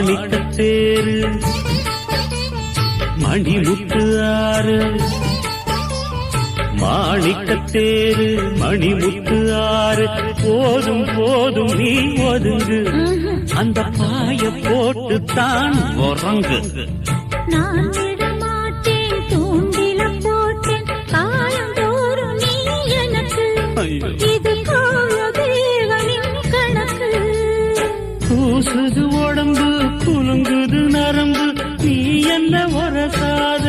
மாணிக்கத்தேரு மணிமுத்து ஆறு மாணிக்கத்தேரு மணிமுத்து ஆறு போதும் போதும் நீ ஒதுங்கு அந்த பாய போட்டு தான் உறங்கு நான் விடமாட்டேன் தூண்டில போட்டேன் காலம் தோறும் நீ எனக்கு இது தேவனின் கணக்கு கூசுது உடம்பு குலுங்குது நரம்பு நீ என்ன வரசாத